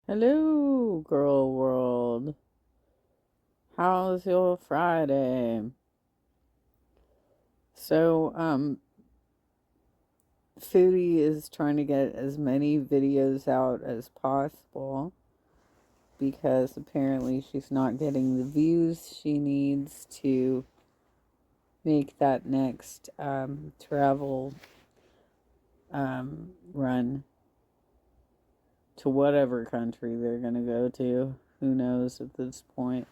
Hello, girl world. How's your Friday? So, Foodie is trying to get as many videos out as possible because apparently she's not getting the views she needs to make that next travel run to whatever country they're going to go to. Who knows at this point?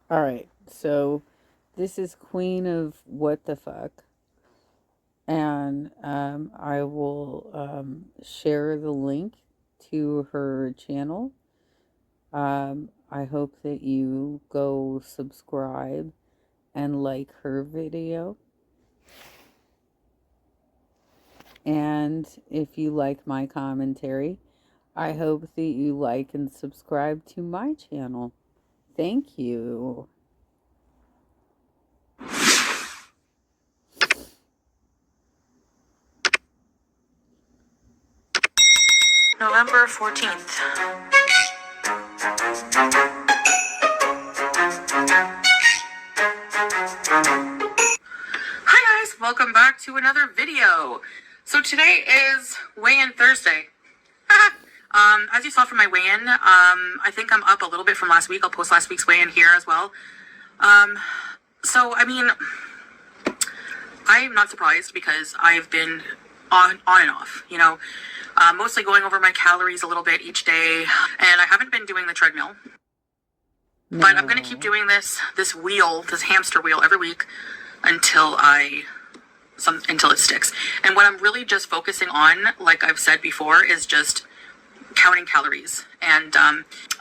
All right, so this is Queen of What the Fuck, and I will share the link to her channel. I hope that you go subscribe and like her video. And if you like my commentary, I hope that you like and subscribe to my channel. Thank you. November 14th. Hi guys, welcome back to another video. So today is weigh-in Thursday. As you saw from my weigh-in, I think I'm up a little bit from last week. I'll post last week's weigh-in here as well. So I mean, I'm not surprised because I've been on and off, mostly going over my calories a little bit each day, and I haven't been doing the treadmill. No. But I'm going to keep doing this hamster wheel every week until it sticks. And what I'm really just focusing on, like I've said before, is just counting calories. And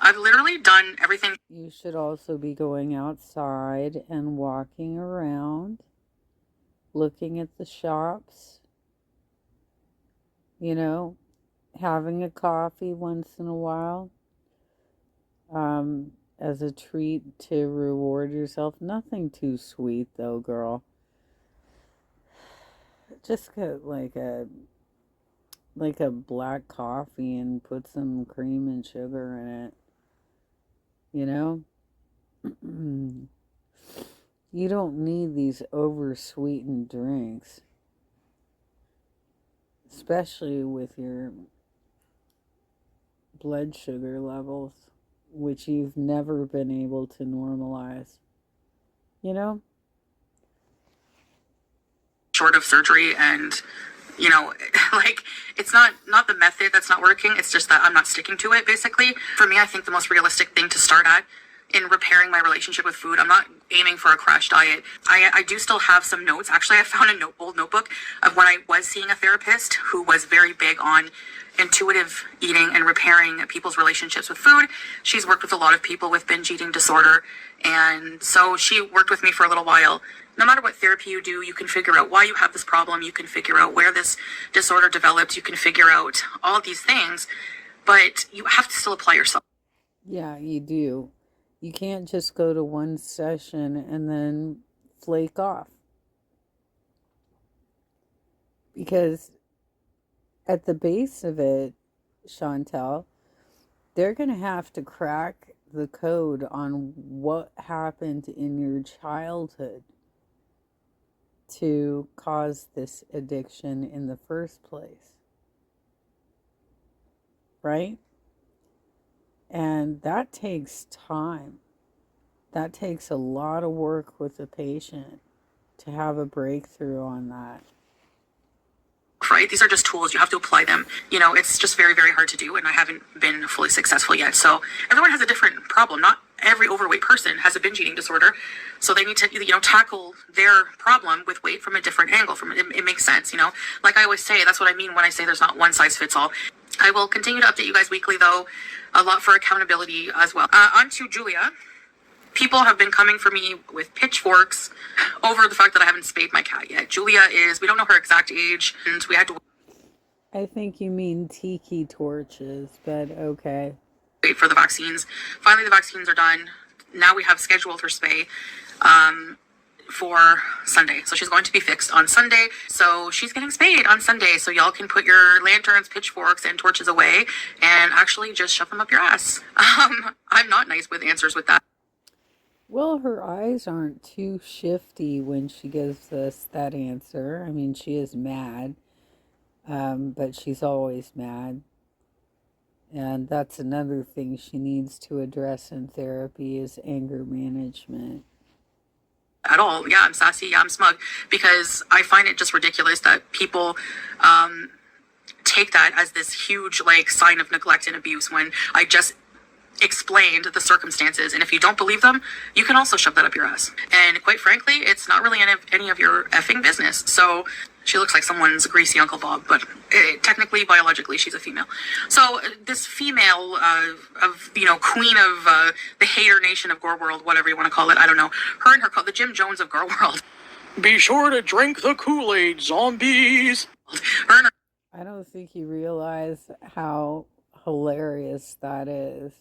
I've literally done everything. You should also be going outside and walking around, looking at the shops, having a coffee once in a while, as a treat to reward yourself. Nothing too sweet though, girl. Just get like a black coffee and put some cream and sugar in it. You don't need these over-sweetened drinks, especially with your blood sugar levels, which you've never been able to normalize. Short of surgery, and like, it's not the method that's not working, it's just that I'm not sticking to it. Basically, for me, I think the most realistic thing to start at in repairing my relationship with food, I'm not aiming for a crash diet. I do still have some notes. Actually, I found an old notebook of when I was seeing a therapist who was very big on intuitive eating and repairing people's relationships with food. She's worked with a lot of people with binge eating disorder, and so she worked with me for a little while. No matter what therapy you do, you can figure out why you have this problem, you can figure out where this disorder developed, you can figure out all these things, but you have to still apply yourself. Yeah, you do. You can't just go to one session and then flake off. Because at the base of it, Chantel, they're going to have to crack the code on what happened in your childhood to cause this addiction in the first place. Right? And that takes time. That takes a lot of work with the patient to have a breakthrough on that. Right? These are just tools. You have to apply them. It's just very, very hard to do, and I haven't been fully successful yet. So everyone has a different problem. Not every overweight person has a binge eating disorder. So they need to, tackle their problem with weight from a different angle. It makes sense, Like I always say, that's what I mean when I say there's not one size fits all. I will continue to update you guys weekly, though, a lot for accountability as well. On to Julia. People have been coming for me with pitchforks over the fact that I haven't spayed my cat yet. Julia we don't know her exact age, and we had to I think you mean tiki torches, but okay. Wait for the vaccines. Finally, the vaccines are done. Now we have scheduled her spay. for Sunday. So she's going to be fixed on Sunday. So she's getting spayed on Sunday. So y'all can put your lanterns, pitchforks, and torches away and actually just shove them up your ass. I'm not nice with answers with that. Well, her eyes aren't too shifty when she gives us that answer. I mean, she is mad, but she's always mad. And that's another thing she needs to address in therapy is anger management. At all. Yeah, I'm sassy. Yeah, I'm smug. Because I find it just ridiculous that people take that as this huge, like, sign of neglect and abuse when I just explained the circumstances, and if you don't believe them, you can also shove that up your ass. And quite frankly, it's not really any of your effing business. So she looks like someone's greasy Uncle Bob, but technically, biologically, she's a female. So this female of queen of the hater nation of Gore World, whatever you want to call it, I don't know. Her and her the Jim Jones of Gore World. Be sure to drink the Kool-Aid, zombies. I don't think you realize how hilarious that is.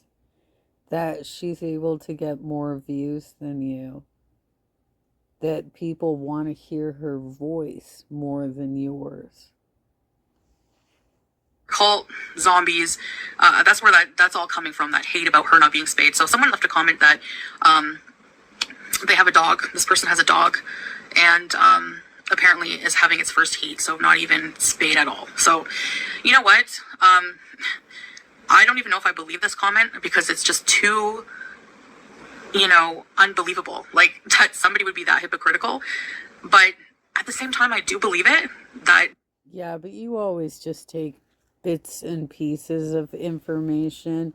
That she's able to get more views than you. That people want to hear her voice more than yours. Cult, zombies, that's where that's all coming from, that hate about her not being spayed. So someone left a comment that they have a dog. This person has a dog, and apparently is having its first heat, so not even spayed at all. So, you know what? I don't even know if I believe this comment because it's just too, unbelievable. Like, that somebody would be that hypocritical. But at the same time, I do believe it. Yeah, but you always just take bits and pieces of information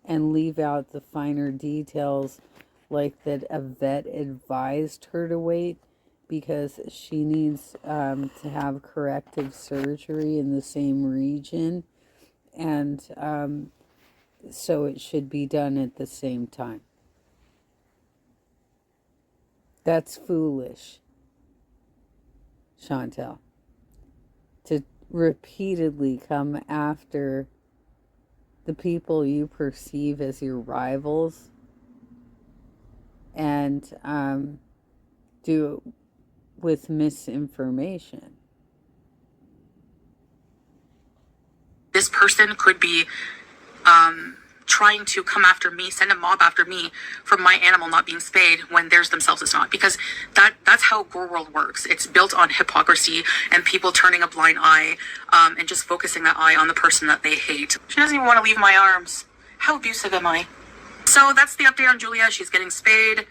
and leave out the finer details, like that a vet advised her to wait because she needs to have corrective surgery in the same region. And so it should be done at the same time. That's foolish, Chantel. To repeatedly come after the people you perceive as your rivals and do it with misinformation. This person could be trying to come after me, send a mob after me for my animal not being spayed when theirs themselves is not. Because that's how Gore World works. It's built on hypocrisy and people turning a blind eye and just focusing that eye on the person that they hate. She doesn't even want to leave my arms. How abusive am I? So that's the update on Julia. She's getting spayed.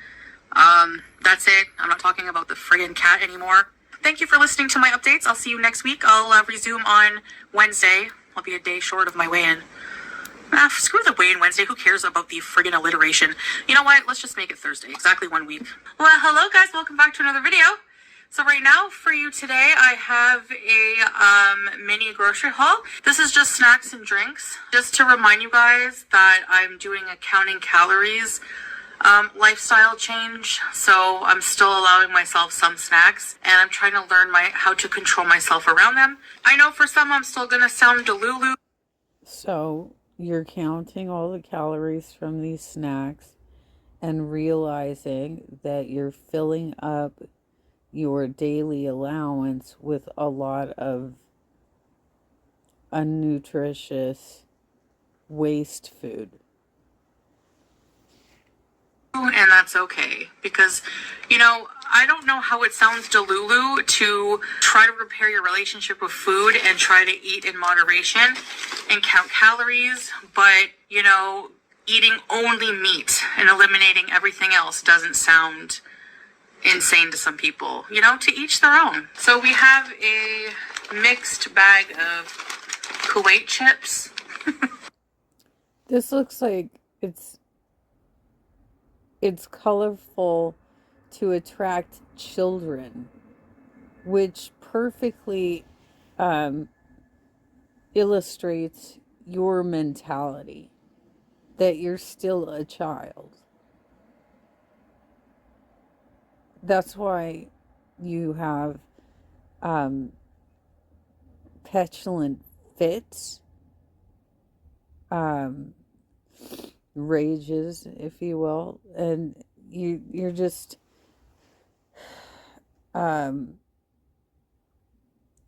That's it. I'm not talking about the friggin' cat anymore. Thank you for listening to my updates. I'll see you next week. I'll resume on Wednesday. I'll be a day short of my weigh-in. Screw the weigh-in Wednesday. Who cares about the friggin' alliteration? You know what? Let's just make it Thursday. Exactly 1 week. Well, hello guys. Welcome back to another video. So right now for you today, I have a mini grocery haul. This is just snacks and drinks. Just to remind you guys that I'm doing a counting calories lifestyle change, so I'm still allowing myself some snacks, and I'm trying to learn how to control myself around them. I know for some I'm still gonna sound delulu. So you're counting all the calories from these snacks and realizing that you're filling up your daily allowance with a lot of unnutritious waste food. And that's okay, because I don't know how it sounds delulu to try to repair your relationship with food and try to eat in moderation and count calories, but eating only meat and eliminating everything else doesn't sound insane to some people. To each their own. So we have a mixed bag of Kuwait chips. This looks like it's colorful to attract children, which perfectly illustrates your mentality, that you're still a child. That's why you have petulant fits, rages, if you will, and you're just um,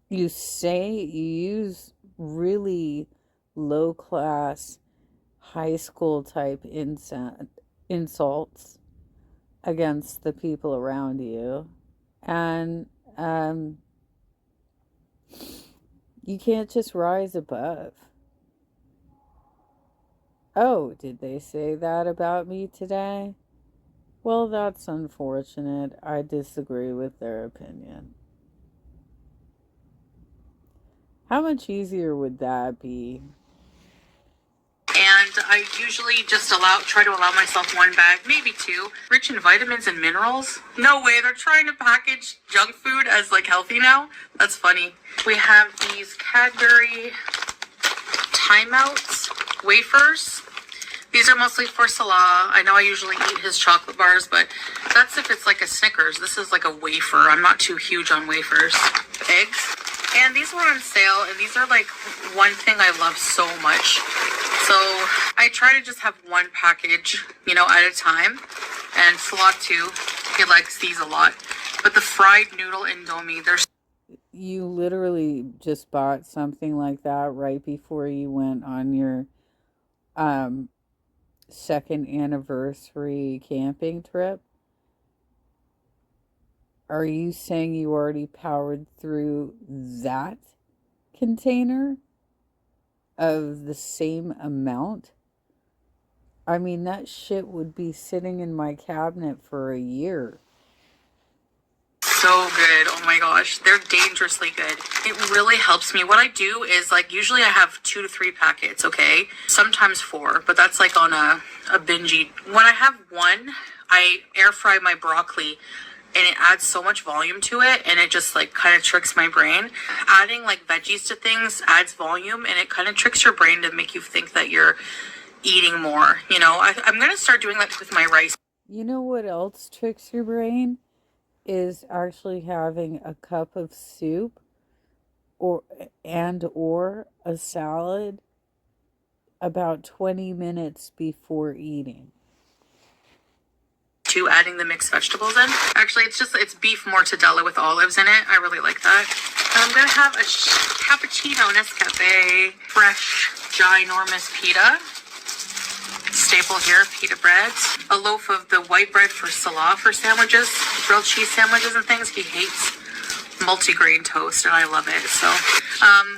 you use really low class high school type insults against the people around you, and um, you can't just rise above. Oh, did they say that about me today? Well, that's unfortunate. I disagree with their opinion. How much easier would that be? And I usually just try to allow myself one bag, maybe two, rich in vitamins and minerals. No way, they're trying to package junk food as like healthy now. That's funny. We have these Cadbury timeouts wafers. These are mostly for Salah. I know I usually eat his chocolate bars, but that's if it's like a Snickers. This is like a wafer. I'm not too huge on wafers. Eggs. And these were on sale, and these are like one thing I love so much. So I try to just have one package, at a time. And Salah too, he likes these a lot. But the fried noodle Indomie, they're... You literally just bought something like that right before you went on your second anniversary camping trip. Are you saying you already powered through that container of the same amount? I mean, that shit would be sitting in my cabinet for a year. So good. Oh my gosh. They're dangerously good. It really helps me. What I do is usually I have 2 to 3 packets, okay? Sometimes 4, but that's like on a bingey. When I have one, I air fry my broccoli and it adds so much volume to it, and it just kind of tricks my brain. Adding veggies to things adds volume, and it kind of tricks your brain to make you think that you're eating more. I'm going to start doing that with my rice. You know what else tricks your brain? Is actually having a cup of soup or a salad about 20 minutes before eating. To adding the mixed vegetables in. Actually, it's beef mortadella with olives in it. I really like that. I'm gonna have a cappuccino Nescafe, fresh, ginormous pita. Staple here, pita bread. A loaf of the white bread for Salah for sandwiches, grilled cheese sandwiches and things. He hates multigrain toast, and I love it. So,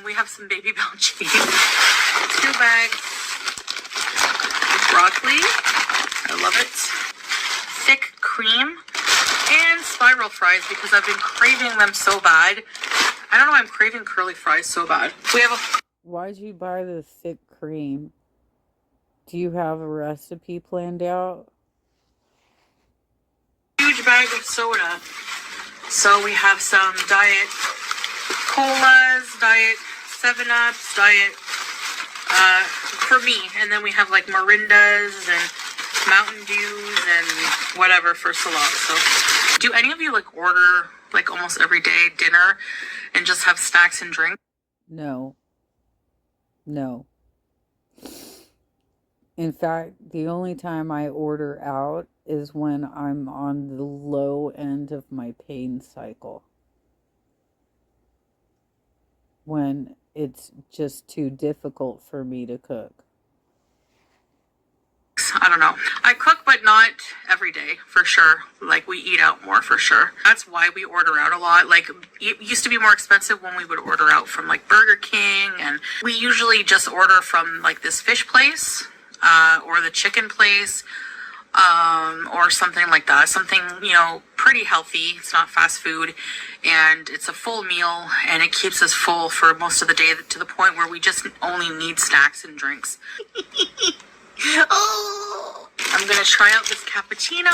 we have some baby bell cheese. 2 bags of broccoli. I love it. Thick cream and spiral fries because I've been craving them so bad. I don't know, I'm craving curly fries so bad. Why'd you buy the thick cream? Do you have a recipe planned out? Huge bag of soda. So we have some diet colas, diet 7-Ups, diet for me, and then we have Mirindas and Mountain Dews and whatever for Salah. So do any of you order almost every day dinner and just have snacks and drinks? No. In fact, the only time I order out is when I'm on the low end of my pain cycle. When it's just too difficult for me to cook. I don't know. I cook, but not every day, for sure. We eat out more, for sure. That's why we order out a lot. It used to be more expensive when we would order out from, Burger King. And we usually just order from, this fish place, or the chicken place, or something like that. Something, pretty healthy. It's not fast food. And it's a full meal, and it keeps us full for most of the day to the point where we just only need snacks and drinks. Oh, I'm gonna try out this cappuccino.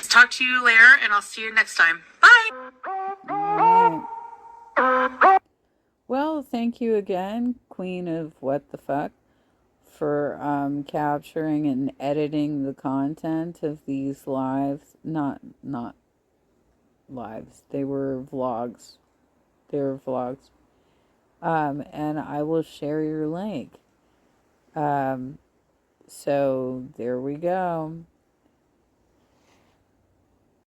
Talk to you later, and I'll see you next time. Bye. Well, thank you again, Queen of What the Fuck, for capturing and editing the content of these lives. Not lives. They were vlogs. And I will share your link. So there we go.